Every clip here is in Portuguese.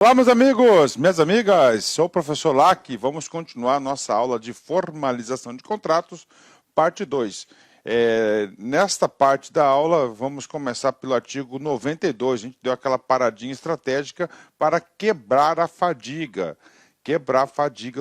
Olá, meus amigos, minhas amigas, sou o professor Lac. Vamos continuar nossa aula de formalização de contratos, parte 2. Nesta parte da aula, vamos começar pelo artigo 92. A gente deu aquela paradinha estratégica para quebrar a fadiga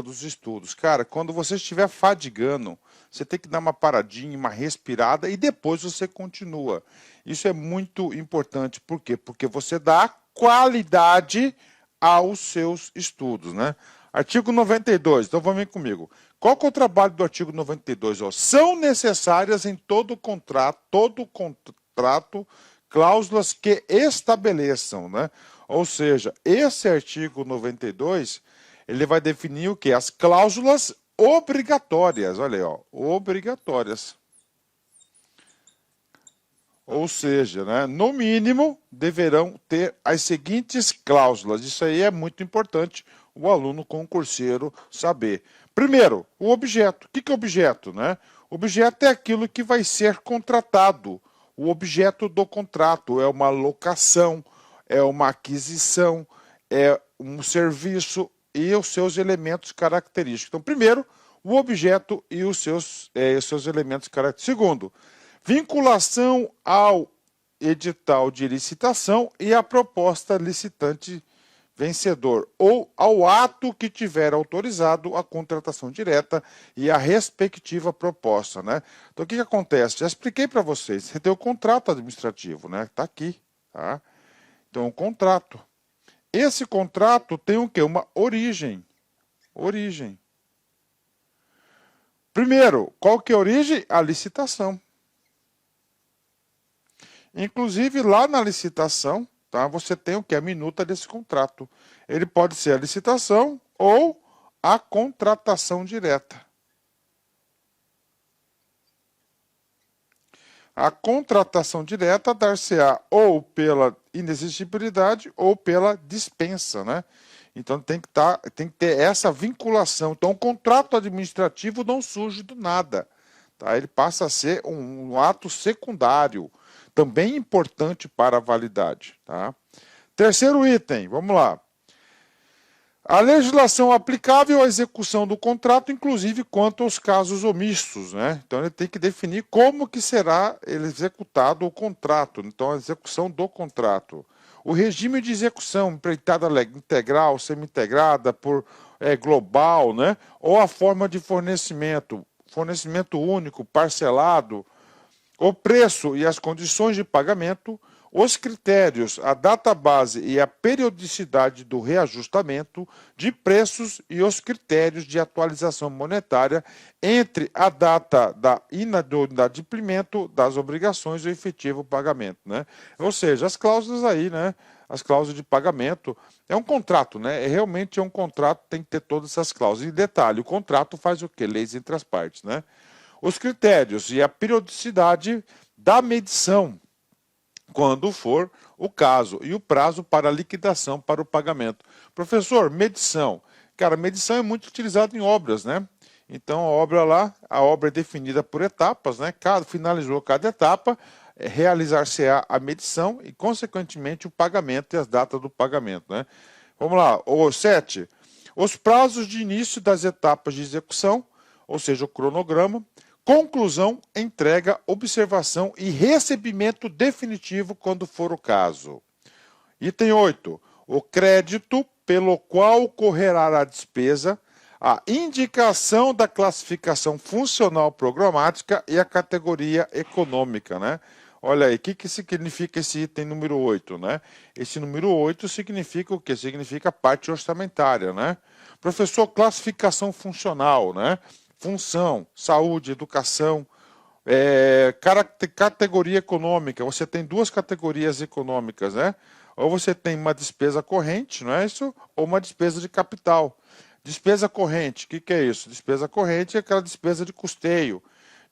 dos estudos. Cara, quando você estiver fadigando, você tem que dar uma paradinha, uma respirada e depois você continua. Isso é muito importante. Por quê? Porque você dá qualidade aos seus estudos, né? Artigo 92, então vamos ver comigo. Qual que é o trabalho do artigo 92? São necessárias em todo contrato, cláusulas que estabeleçam, né? Ou seja, esse artigo 92, ele vai definir o que? As cláusulas obrigatórias, olha aí, ó, obrigatórias. Ou seja, né, no mínimo, deverão ter as seguintes cláusulas. Isso aí é muito importante o aluno concurseiro saber. Primeiro, o objeto. O que é objeto? Né? Objeto é aquilo que vai ser contratado. O objeto do contrato é uma locação, é uma aquisição, é um serviço e os seus elementos característicos. Então, primeiro, o objeto e os seus elementos característicos. Segundo, vinculação ao edital de licitação e à proposta licitante vencedor, ou ao ato que tiver autorizado a contratação direta e a respectiva proposta, né? Então, o que acontece? Já expliquei para vocês. Você tem o contrato administrativo, né? Está aqui, tá? Então, o contrato. Esse contrato tem o quê? Uma origem. Origem. Primeiro, qual que é a origem? A licitação. Inclusive, lá na licitação, tá, você tem o que? A minuta desse contrato. Ele pode ser a licitação ou a contratação direta. A contratação direta dar-se-á ou pela inexigibilidade ou pela dispensa, né? Então tem que ter essa vinculação. Então o contrato administrativo não surge do nada, tá? Ele passa a ser um ato secundário, também importante para a validade, tá? Terceiro item, vamos lá. A legislação aplicável à execução do contrato, inclusive quanto aos casos omissos, né? Então ele tem que definir como que será executado o contrato, então a execução do contrato. O regime de execução, empreitada integral, semi-integrada, global, né? Ou a forma de fornecimento, fornecimento único, parcelado, o preço e as condições de pagamento, os critérios, a data base e a periodicidade do reajustamento de preços e os critérios de atualização monetária entre a data da inadimplemento das obrigações e o efetivo pagamento, né? Ou seja, as cláusulas aí, né? As cláusulas de pagamento, é um contrato, né? Realmente é um contrato, tem que ter todas essas cláusulas. E detalhe, o contrato faz o quê? Leis entre as partes, né? Os critérios e a periodicidade da medição, quando for o caso, e o prazo para liquidação para o pagamento. Professor, medição. Cara, medição é muito utilizada em obras, né? Então, a obra é definida por etapas, né? Finalizou cada etapa, realizar-se-á a medição e, consequentemente, o pagamento e as datas do pagamento, né? Vamos lá, o 7. Os prazos de início das etapas de execução, ou seja, o cronograma, conclusão, entrega, observação e recebimento definitivo quando for o caso. Item 8. O crédito pelo qual ocorrerá a despesa, a indicação da classificação funcional programática e a categoria econômica, né? Olha aí, o que significa esse item número 8, né? Esse número 8 significa o quê? Significa parte orçamentária, né? Professor, classificação funcional, né? Função, saúde, educação, categoria econômica. Você tem duas categorias econômicas, né? Ou você tem uma despesa corrente, não é isso? Ou uma despesa de capital. Despesa corrente, o que é isso? Despesa corrente é aquela despesa de custeio.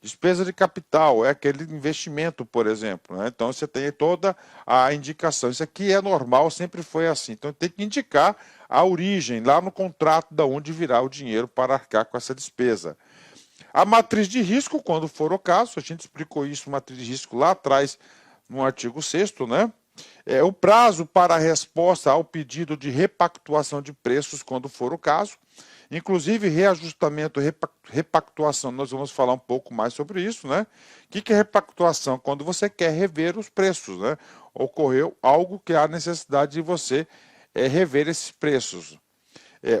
Despesa de capital é aquele investimento, por exemplo, né? Então você tem toda a indicação. Isso aqui é normal, sempre foi assim. Então tem que indicar a origem lá no contrato de onde virá o dinheiro para arcar com essa despesa. A matriz de risco, quando for o caso, a gente explicou isso, matriz de risco lá atrás, no artigo 6º, né? O prazo para a resposta ao pedido de repactuação de preços, quando for o caso. Inclusive, reajustamento, repactuação, nós vamos falar um pouco mais sobre isso, né? O que é repactuação? Quando você quer rever os preços, né? Ocorreu algo que há necessidade de você rever esses preços.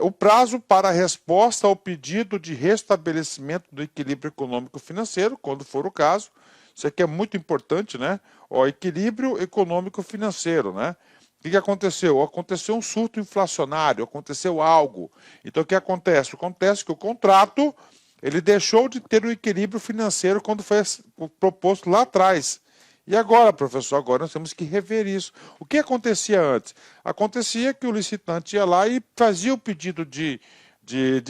O prazo para a resposta ao pedido de restabelecimento do equilíbrio econômico-financeiro, quando for o caso. Isso aqui é muito importante, né? Equilíbrio econômico-financeiro, né? O que aconteceu? Aconteceu um surto inflacionário, aconteceu algo. Então, o que acontece? Acontece que o contrato ele deixou de ter o equilíbrio financeiro quando foi proposto lá atrás. E agora, professor, agora nós temos que rever isso. O que acontecia antes? Acontecia que o licitante ia lá e fazia o pedido de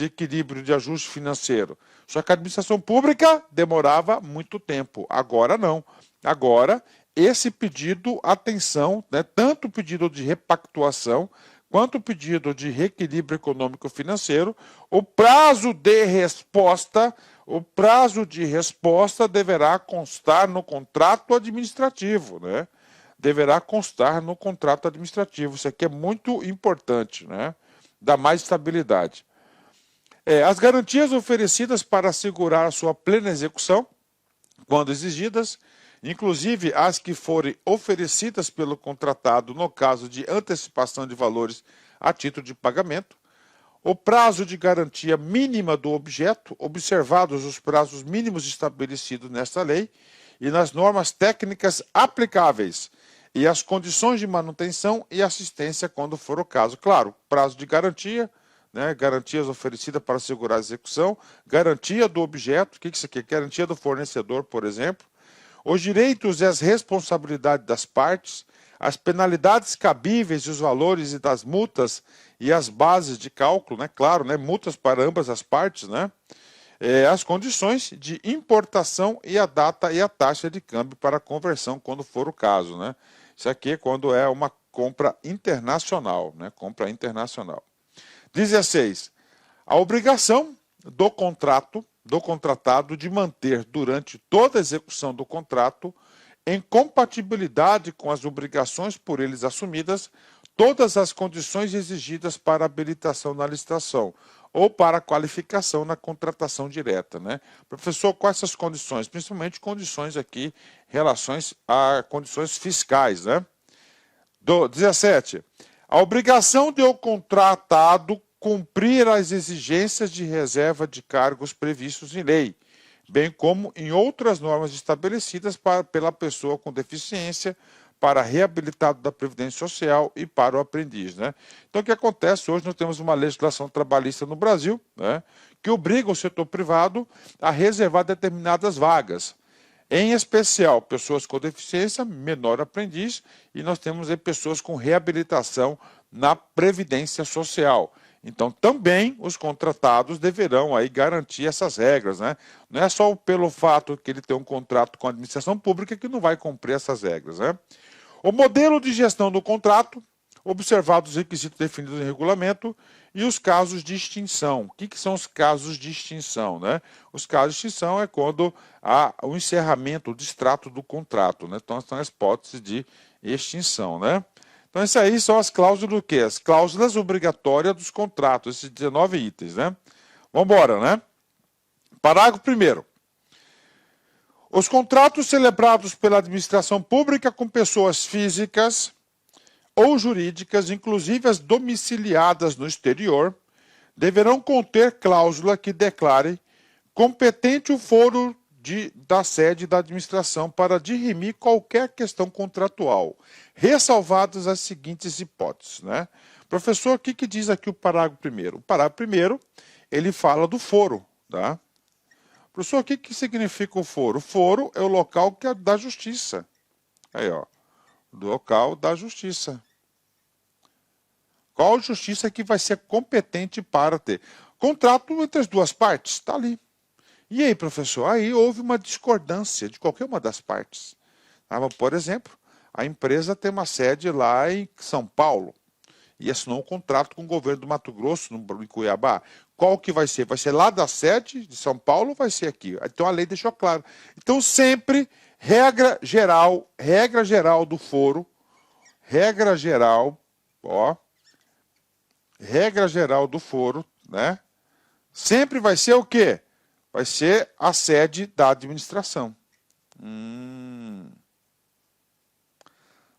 equilíbrio, de ajuste financeiro. Só que a administração pública demorava muito tempo. Agora não. Agora, esse pedido, atenção, né, tanto o pedido de repactuação quanto o pedido de reequilíbrio econômico-financeiro, o prazo de resposta deverá constar no contrato administrativo, né? Deverá constar no contrato administrativo. Isso aqui é muito importante, né? Dá mais estabilidade. As garantias oferecidas para assegurar a sua plena execução, quando exigidas, inclusive as que forem oferecidas pelo contratado no caso de antecipação de valores a título de pagamento, o prazo de garantia mínima do objeto, observados os prazos mínimos estabelecidos nesta lei e nas normas técnicas aplicáveis, e as condições de manutenção e assistência quando for o caso. Claro, prazo de garantia, né, garantias oferecidas para assegurar a execução, garantia do objeto, o que isso aqui é? Garantia do fornecedor, por exemplo, os direitos e as responsabilidades das partes, as penalidades cabíveis e os valores e das multas e as bases de cálculo, né, claro, né, multas para ambas as partes, né, as condições de importação e a data e a taxa de câmbio para conversão, quando for o caso, né. Isso aqui é quando é uma compra internacional, né, compra internacional. 16. A obrigação do contratado de manter durante toda a execução do contrato, em compatibilidade com as obrigações por eles assumidas, todas as condições exigidas para habilitação na licitação ou para qualificação na contratação direta, né? Professor, quais essas condições? Principalmente condições aqui, relações a condições fiscais, né? 17. A obrigação de o contratado cumprir as exigências de reserva de cargos previstos em lei, bem como em outras normas estabelecidas pela pessoa com deficiência, para reabilitado da Previdência Social e para o aprendiz, né? Então, o que acontece? Hoje nós temos uma legislação trabalhista no Brasil, né, que obriga o setor privado a reservar determinadas vagas. Em especial, pessoas com deficiência, menor aprendiz, e nós temos aí pessoas com reabilitação na Previdência Social. Então, também os contratados deverão aí garantir essas regras, né? Não é só pelo fato que ele tem um contrato com a administração pública que não vai cumprir essas regras, né? O modelo de gestão do contrato, observados os requisitos definidos em regulamento, e os casos de extinção. O que são os casos de extinção, né? Os casos de extinção é quando há o encerramento, o distrato do contrato, né? Então, são as hipóteses de extinção, né? Então, isso aí são as cláusulas do quê? As cláusulas obrigatórias dos contratos, esses 19 itens, né? Vamos embora, né? Parágrafo 1º. Os contratos celebrados pela administração pública com pessoas físicas ou jurídicas, inclusive as domiciliadas no exterior, deverão conter cláusula que declare competente o foro da sede da administração para dirimir qualquer questão contratual, ressalvadas as seguintes hipóteses, né? Professor, o que diz aqui o parágrafo 1º? O parágrafo 1º, ele fala do foro, tá? Professor, o que significa o foro? O foro é o local que é da justiça. Aí, ó, do local da justiça. Qual justiça que vai ser competente para ter? Contrato entre as duas partes, está ali. E aí, professor? Aí houve uma discordância de qualquer uma das partes. Por exemplo, a empresa tem uma sede lá em São Paulo e assinou um contrato com o governo do Mato Grosso, em Cuiabá. Qual que vai ser? Vai ser lá da sede de São Paulo ou vai ser aqui? Então a lei deixou claro. Então sempre, regra geral do foro, regra geral, ó, regra geral do foro, né? Sempre vai ser o quê? Vai ser a sede da administração.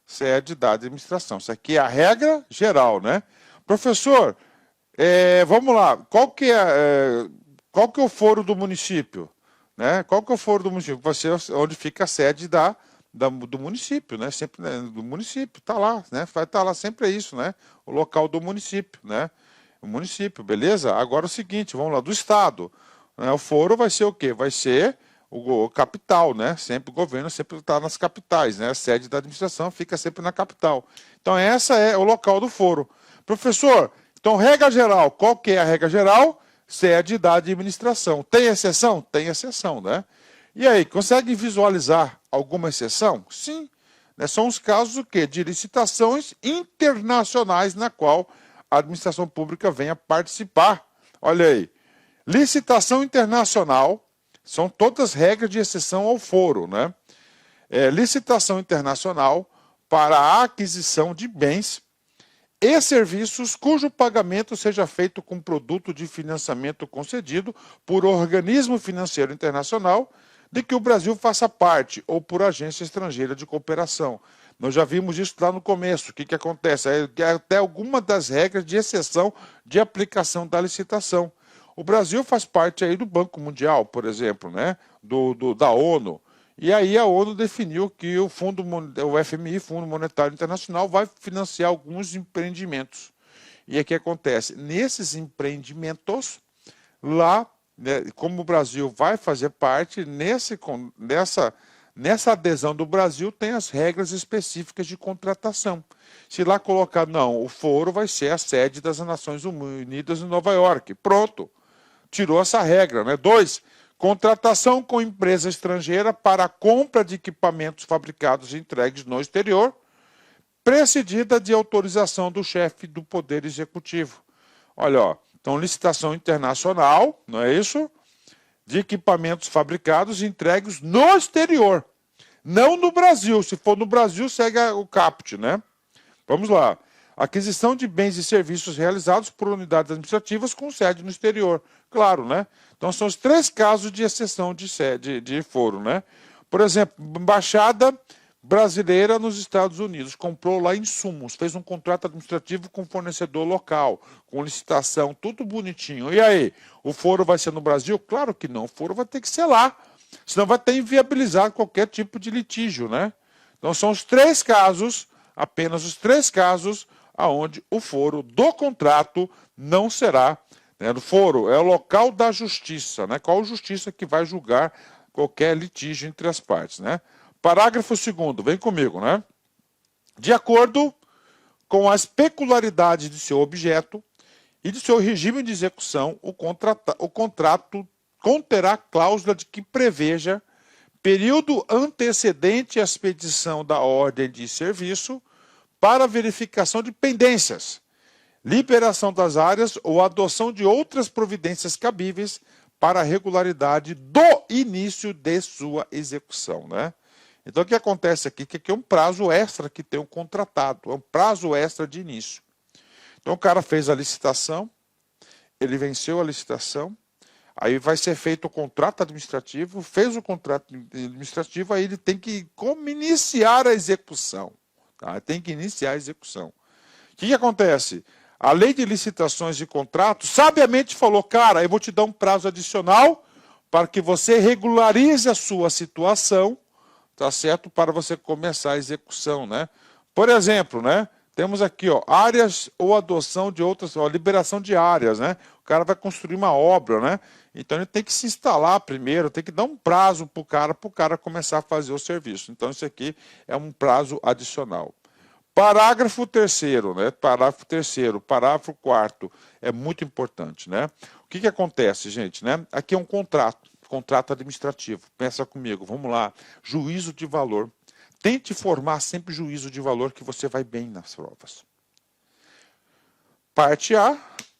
Sede da administração. Isso aqui é a regra geral, né? Professor, vamos lá. Qual que é o foro do município? Né? Qual que é o foro do município? Vai ser onde fica a sede do município, né? Sempre, né? Do município, tá lá, né? Vai estar lá sempre é isso, né? O local do município, né? O município, beleza? Agora o seguinte, vamos lá, do estado. Né? O foro vai ser o quê? Vai ser o capital, né? Sempre o governo sempre está nas capitais, né? A sede da administração fica sempre na capital. Então essa é o local do foro. Professor, então regra geral, qual que é a regra geral? Sede da administração. Tem exceção? Tem exceção, né? E aí, consegue visualizar alguma exceção? Sim. Né? São os casos o quê? De licitações internacionais na qual a administração pública venha participar. Olha aí. Licitação internacional, são todas regras de exceção ao foro, né? Licitação internacional para a aquisição de bens e serviços cujo pagamento seja feito com produto de financiamento concedido por organismo financeiro internacional de que o Brasil faça parte ou por agência estrangeira de cooperação. Nós já vimos isso lá no começo. O que acontece? É até alguma das regras de exceção de aplicação da licitação. O Brasil faz parte aí do Banco Mundial, por exemplo, né? Da ONU. E aí a ONU definiu que o FMI, Fundo Monetário Internacional, vai financiar alguns empreendimentos. E aí o que acontece? Nesses empreendimentos, lá, né, como o Brasil vai fazer parte, nessa adesão do Brasil tem as regras específicas de contratação. Se lá colocar, não, o foro vai ser a sede das Nações Unidas em Nova York. Pronto. Tirou essa regra, né? 2, contratação com empresa estrangeira para a compra de equipamentos fabricados e entregues no exterior, precedida de autorização do chefe do Poder Executivo. Olha, ó, então licitação internacional, não é isso? De equipamentos fabricados e entregues no exterior, não no Brasil. Se for no Brasil, segue o caput, né? Vamos lá. Aquisição de bens e serviços realizados por unidades administrativas com sede no exterior. Claro, né? Então, são os 3 casos de exceção de foro, né? Por exemplo, embaixada brasileira nos Estados Unidos comprou lá insumos, fez um contrato administrativo com fornecedor local, com licitação, tudo bonitinho. E aí, o foro vai ser no Brasil? Claro que não, o foro vai ter que ser lá, senão vai ter inviabilizado qualquer tipo de litígio, né? Então, são os 3 casos, apenas os 3 casos, aonde o foro do contrato não será, né? O foro é o local da justiça, né? Qual justiça que vai julgar qualquer litígio entre as partes, né? Parágrafo 2º, vem comigo, né? De acordo com as peculiaridades de seu objeto e de seu regime de execução, o contrato conterá cláusula de que preveja período antecedente à expedição da ordem de serviço para verificação de pendências, liberação das áreas ou adoção de outras providências cabíveis para a regularidade do início de sua execução, né? Então, o que acontece aqui? Que aqui é um prazo extra que tem um contratado, é um prazo extra de início. Então, o cara fez a licitação, ele venceu a licitação, aí vai ser feito o contrato administrativo, fez o contrato administrativo, aí ele tem que iniciar a execução. Tá? Tem que iniciar a execução. O que acontece? A lei de licitações e contratos sabiamente falou, cara, eu vou te dar um prazo adicional para que você regularize a sua situação, tá certo? Para você começar a execução, né? Por exemplo, né? Temos aqui, ó, áreas ou adoção de outras, ó, liberação de áreas, né? O cara vai construir uma obra, né? Então ele tem que se instalar primeiro, tem que dar um prazo para o cara começar a fazer o serviço. Então isso aqui é um prazo adicional. Parágrafo 3º, né? Parágrafo 3º, parágrafo 4º, é muito importante, né? O que acontece, gente, né? Aqui é um contrato administrativo. Pensa comigo, vamos lá. Juízo de valor. Tente formar sempre juízo de valor que você vai bem nas provas. Parte A,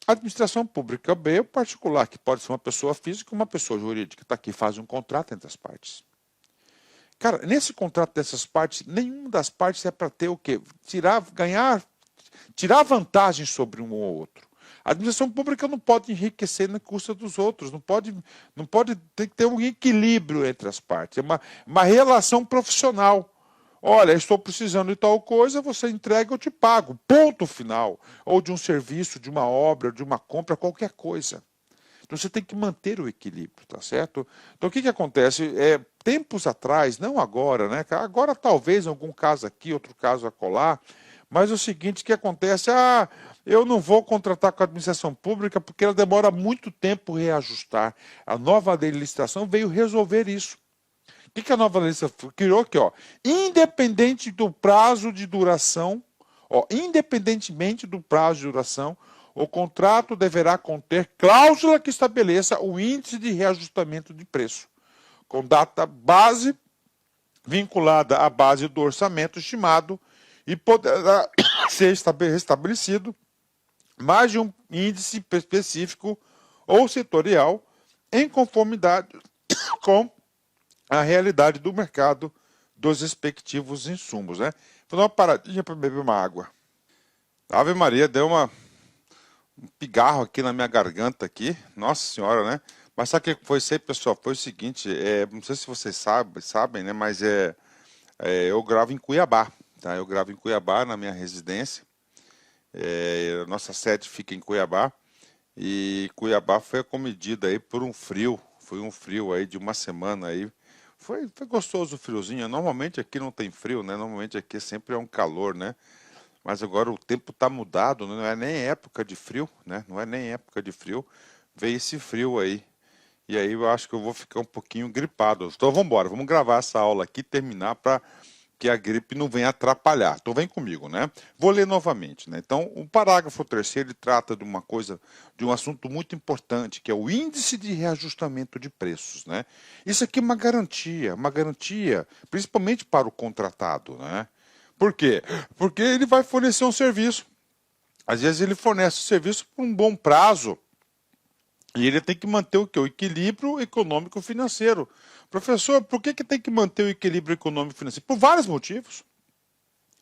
administração pública. B, o particular, que pode ser uma pessoa física ou uma pessoa jurídica. Está aqui, faz um contrato entre as partes. Cara, nesse contrato dessas partes, nenhuma das partes é para ter o quê? Tirar vantagem sobre um ou outro. A administração pública não pode enriquecer na custa dos outros, tem que ter um equilíbrio entre as partes, é uma relação profissional. Olha, estou precisando de tal coisa, você entrega, eu te pago, ponto final. Ou de um serviço, de uma obra, de uma compra, qualquer coisa. Então você tem que manter o equilíbrio, tá certo? Então o que acontece? Tempos atrás, não agora, né? Agora talvez algum caso aqui, outro caso acolá, mas é o seguinte, o que acontece? Eu não vou contratar com a administração pública porque ela demora muito tempo reajustar. A nova lei de licitação veio resolver isso. O que a nova lei criou aqui, ó? Independente do prazo de duração, independentemente do prazo de duração, o contrato deverá conter cláusula que estabeleça o índice de reajustamento de preço, com data base vinculada à base do orçamento estimado e poderá ser estabelecido mais de um índice específico ou setorial em conformidade com a realidade do mercado dos respectivos insumos, né? Vou dar uma paradinha para beber uma água. Ave Maria, deu um pigarro aqui na minha garganta aqui, nossa senhora, né? Mas sabe o que foi isso aí, pessoal? Foi o seguinte, não sei se vocês sabem, né? Mas eu gravo em Cuiabá, tá? Eu gravo em Cuiabá, na minha residência. Nossa sede fica em Cuiabá. E Cuiabá foi acometido aí por um frio. Foi um frio aí de uma semana aí. Foi gostoso o friozinho. Normalmente aqui não tem frio, né? Normalmente aqui sempre é um calor, né? Mas agora o tempo está mudado, não é nem época de frio, né? Não é nem época de frio. Veio esse frio aí. E aí eu acho que eu vou ficar um pouquinho gripado. Então vamos embora, vamos gravar essa aula aqui, terminar para que a gripe não venha atrapalhar. Então vem comigo, né? Vou ler novamente, né? Então o parágrafo 3º ele trata de uma coisa, de um assunto muito importante, que é o índice de reajustamento de preços, né? Isso aqui é uma garantia, principalmente para o contratado, né? Por quê? Porque ele vai fornecer um serviço. Às vezes ele fornece o serviço por um bom prazo. E ele tem que manter o quê? O equilíbrio econômico-financeiro. Professor, por que tem que manter o equilíbrio econômico-financeiro? Por vários motivos.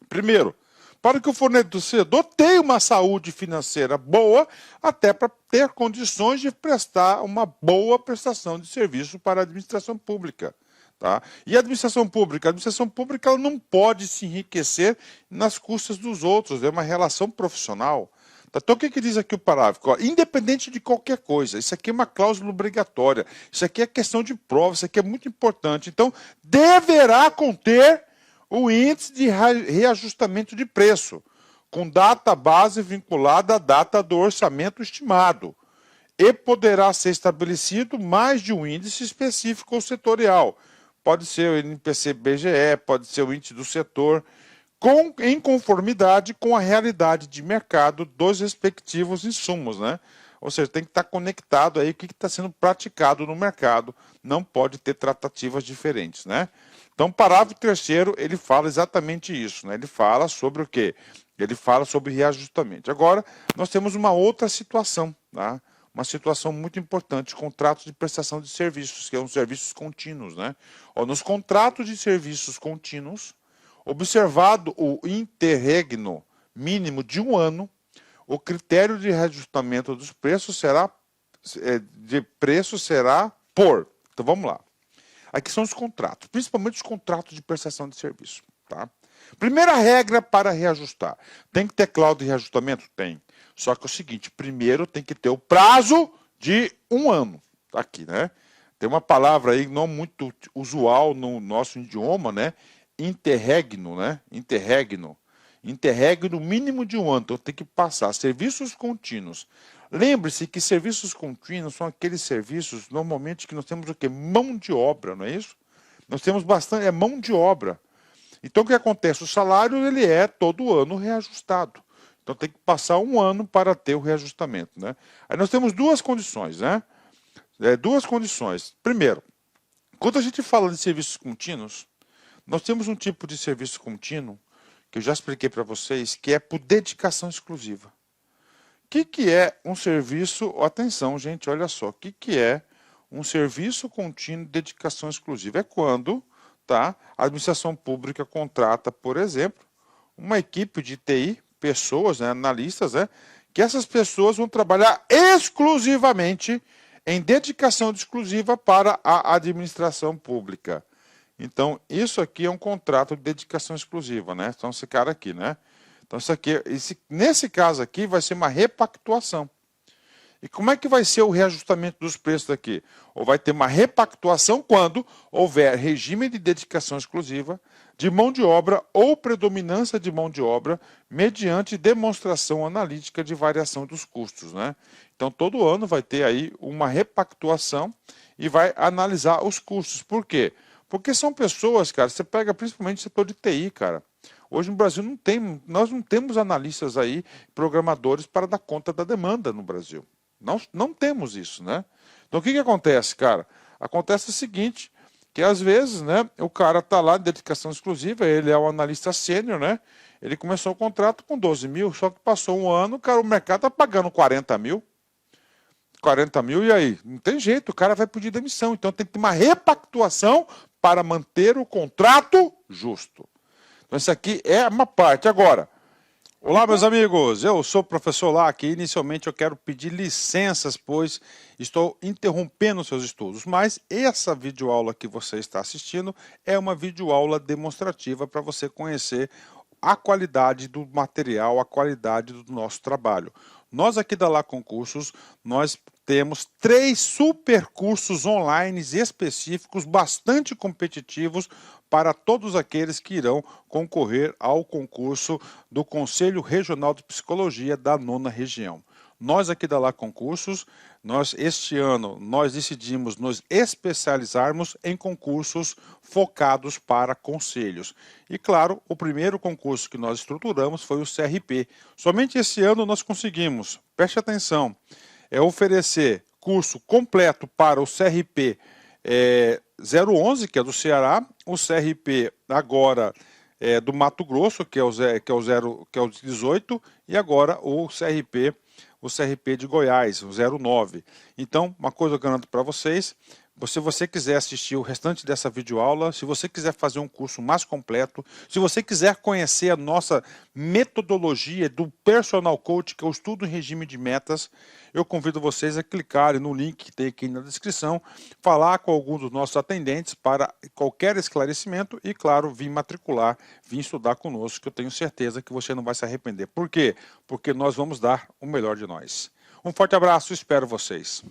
Primeiro, para que o fornecedor tenha uma saúde financeira boa, até para ter condições de prestar uma boa prestação de serviço para a administração pública. Tá? E a administração pública? A administração pública ela não pode se enriquecer nas custas dos outros, é uma relação profissional. Então, o que diz aqui o parágrafo? Independente de qualquer coisa, isso aqui é uma cláusula obrigatória, isso aqui é questão de prova, isso aqui é muito importante. Então, deverá conter o índice de reajustamento de preço, com data base vinculada à data do orçamento estimado, e poderá ser estabelecido mais de um índice específico ou setorial. Pode ser o INPC-BGE, pode ser o índice do setor, em conformidade com a realidade de mercado dos respectivos insumos, né? Ou seja, tem que estar conectado aí o que está sendo praticado no mercado, não pode ter tratativas diferentes, né? Então, o parágrafo 3º, ele fala exatamente isso, né? Ele fala sobre o quê? Ele fala sobre reajustamento. Agora, nós temos uma outra situação, tá? Uma situação muito importante, contratos de prestação de serviços, que são serviços contínuos, né? Nos contratos de serviços contínuos, observado o interregno mínimo de um ano, o critério de reajustamento dos preços será por. Então vamos lá. Aqui são os contratos, principalmente os contratos de prestação de serviço. Tá? Primeira regra para reajustar. Tem que ter cláusula de reajustamento? Tem. Só que é o seguinte, primeiro tem que ter o prazo de um ano. Tá aqui, né? Tem uma palavra aí não muito usual no nosso idioma, né? Interregno, né? Interregno mínimo de um ano, então tem que passar. Serviços contínuos. Lembre-se que serviços contínuos são aqueles serviços, normalmente, que nós temos o quê? Mão de obra, não é isso? Nós temos bastante, mão de obra. Então, o que acontece? O salário, ele é todo ano reajustado. Então, tem que passar um ano para ter o reajustamento, né? Aí nós temos duas condições, né? Duas condições. Primeiro, quando a gente fala de serviços contínuos, nós temos um tipo de serviço contínuo, que eu já expliquei para vocês, que é por dedicação exclusiva. O que é um serviço... Atenção, gente, olha só. O que é um serviço contínuo de dedicação exclusiva? É quando tá? A administração pública contrata, por exemplo, uma equipe de TI, pessoas, né, analistas, né, que essas pessoas vão trabalhar exclusivamente em dedicação exclusiva para a administração pública. Então, isso aqui é um contrato de dedicação exclusiva, né? Então, esse cara aqui, né? Então, isso aqui, nesse caso aqui, vai ser uma repactuação. E como é que vai ser o reajustamento dos preços aqui? Ou vai ter uma repactuação quando houver regime de dedicação exclusiva de mão de obra ou predominância de mão de obra mediante demonstração analítica de variação dos custos, né? Então, todo ano vai ter aí uma repactuação e vai analisar os custos. Por quê? Porque são pessoas, cara, você pega principalmente o setor de TI, cara. Hoje no Brasil nós não temos analistas aí, programadores para dar conta da demanda no Brasil. Não temos isso, né? Então o que acontece, cara? Acontece o seguinte, que às vezes, né, o cara tá lá de dedicação exclusiva, ele é um analista sênior, né? Ele começou o contrato com 12 mil, só que passou um ano, cara, o mercado tá pagando 40 mil. 40 mil, e aí? Não tem jeito, o cara vai pedir demissão. Então tem que ter uma repactuação para manter o contrato justo. Então isso aqui é uma parte. Agora, olá, meus amigos, eu sou o professor Lac e inicialmente eu quero pedir licenças, pois estou interrompendo seus estudos, mas essa videoaula que você está assistindo é uma videoaula demonstrativa para você conhecer a qualidade do material, a qualidade do nosso trabalho. Nós aqui da Lá Concursos, nós temos 3 super cursos online específicos, bastante competitivos para todos aqueles que irão concorrer ao concurso do Conselho Regional de Psicologia da 9ª Região. Nós aqui da Lá Concursos, este ano, nós decidimos nos especializarmos em concursos focados para conselhos. E claro, o primeiro concurso que nós estruturamos foi o CRP. Somente esse ano nós conseguimos, preste atenção, oferecer curso completo para o CRP 011, que é do Ceará, o CRP agora do Mato Grosso, que é o 18, e agora o CRP de Goiás, o 09. Então, uma coisa eu garanto para vocês, se você quiser assistir o restante dessa videoaula, se você quiser fazer um curso mais completo, se você quiser conhecer a nossa metodologia do Personal Coach, que é o estudo em regime de metas, eu convido vocês a clicarem no link que tem aqui na descrição, falar com algum dos nossos atendentes para qualquer esclarecimento e, claro, vir matricular, vir estudar conosco, que eu tenho certeza que você não vai se arrepender. Por quê? Porque nós vamos dar o melhor de nós. Um forte abraço, espero vocês.